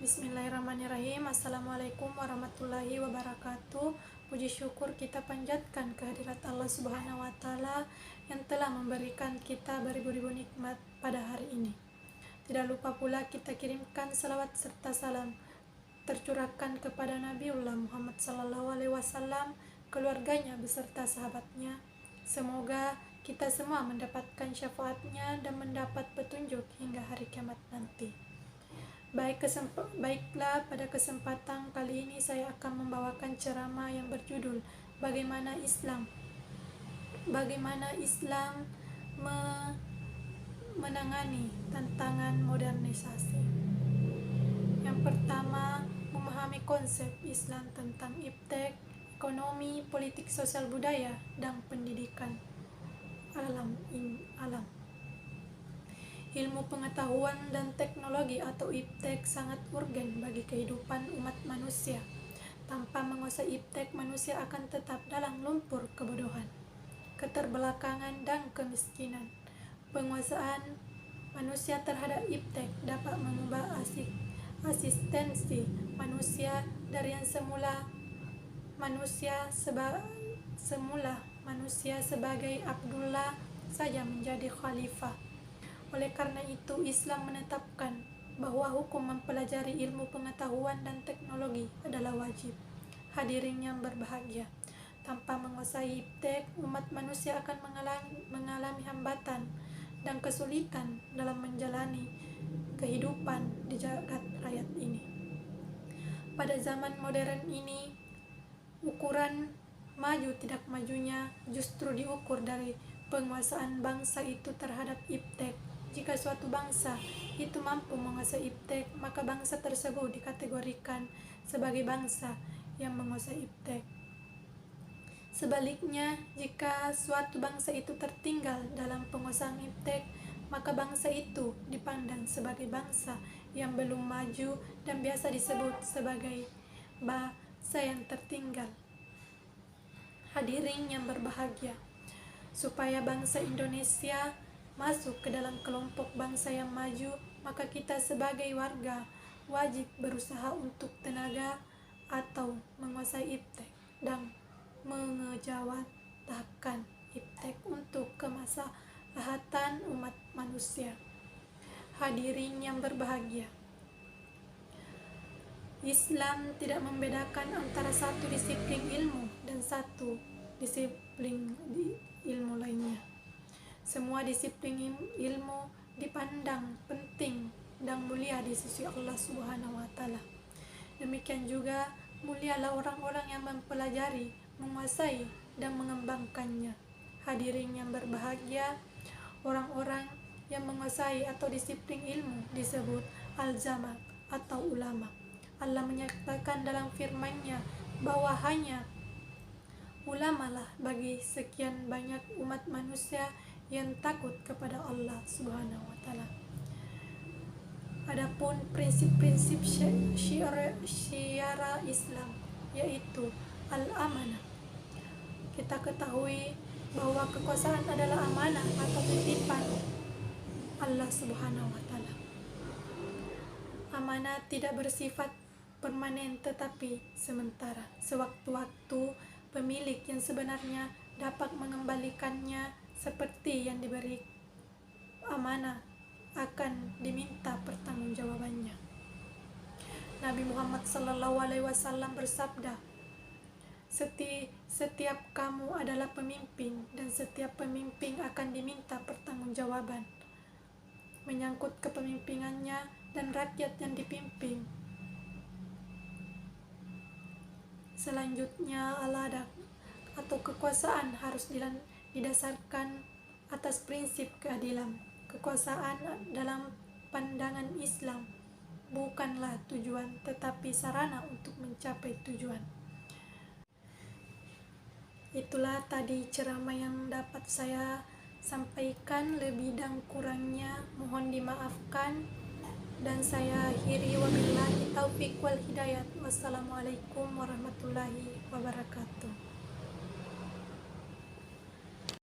Bismillahirrahmanirrahim. Assalamualaikum warahmatullahi wabarakatuh. Puji syukur kita panjatkan kehadirat Allah Subhanahu wa Ta'ala yang telah memberikan kita beribu-ribu nikmat pada hari ini. Tidak lupa pula kita kirimkan salawat serta salam tercurahkan kepada Nabiullah Muhammad SAW, keluarganya beserta sahabatnya. Semoga kita semua mendapatkan syafaatnya dan mendapat petunjuk hingga hari kiamat nanti. Baiklah, pada kesempatan kali ini saya akan membawakan ceramah yang berjudul Bagaimana Islam menangani tantangan modernisasi. Yang pertama, memahami konsep Islam tentang iptek, ekonomi, politik, sosial, budaya, dan pendidikan alam. Ilmu pengetahuan dan teknologi atau iptek sangat urgen bagi kehidupan umat manusia. Tanpa menguasai iptek, manusia akan tetap dalam lumpur kebodohan, keterbelakangan, dan kemiskinan. Penguasaan manusia terhadap iptek dapat mengubah eksistensi manusia dari yang semula manusia sebagai Abdullah saja menjadi khalifah. Oleh karena itu, Islam menetapkan bahwa hukum mempelajari ilmu pengetahuan dan teknologi adalah wajib. Hadirin yang berbahagia, tanpa menguasai iptek, umat manusia akan mengalami hambatan dan kesulitan dalam menjalani kehidupan di jagat raya ini. Pada zaman modern ini, ukuran maju tidak majunya justru diukur dari penguasaan bangsa itu terhadap iptek. Jika suatu bangsa itu mampu menguasai iptek, maka bangsa tersebut dikategorikan sebagai bangsa yang menguasai iptek. Sebaliknya, jika suatu bangsa itu tertinggal dalam penguasaan iptek, maka bangsa itu dipandang sebagai bangsa yang belum maju dan biasa disebut sebagai bangsa yang tertinggal. Hadirin yang berbahagia, supaya bangsa Indonesia masuk ke dalam kelompok bangsa yang maju, maka kita sebagai warga wajib berusaha untuk tenaga atau menguasai iptek dan mengejawantahkan iptek untuk kemaslahatan umat manusia. Hadirin yang berbahagia, Islam tidak membedakan antara satu disiplin ilmu dan satu disiplin ilmu lainnya. Semua disiplin ilmu dipandang penting dan mulia di sisi Allah Subhanahu wa Ta'ala. Demikian juga mulialah orang-orang yang mempelajari, menguasai, dan mengembangkannya. Hadirin yang berbahagia, orang-orang yang menguasai atau disiplin ilmu disebut al-zama atau ulama. Allah menyatakan dalam firman-Nya bahwa hanya ulamalah bagi sekian banyak umat manusia yang takut kepada Allah Subhanahu wa Ta'ala. Adapun prinsip-prinsip syiara Islam, yaitu al-amanah. Kita ketahui bahwa kekuasaan adalah amanah atau titipan Allah Subhanahu wa Ta'ala. Amanah tidak bersifat permanen tetapi sementara. Sewaktu-waktu pemilik yang sebenarnya dapat mengembalikannya seperti yang diberi amanah akan diminta pertanggungjawabannya. Nabi Muhammad SAW bersabda, setiap kamu adalah pemimpin dan setiap pemimpin akan diminta pertanggungjawaban menyangkut kepemimpinannya dan rakyat yang dipimpin. Selanjutnya, al-adab atau kekuasaan harus didasarkan atas prinsip keadilan. Kekuasaan dalam pandangan Islam bukanlah tujuan tetapi sarana untuk mencapai tujuan. Itulah tadi ceramah yang dapat saya sampaikan, lebih dan kurangnya mohon dimaafkan, dan saya akhiri wabillahi taufiq wal hidayah. Wassalamualaikum warahmatullahi wabarakatuh.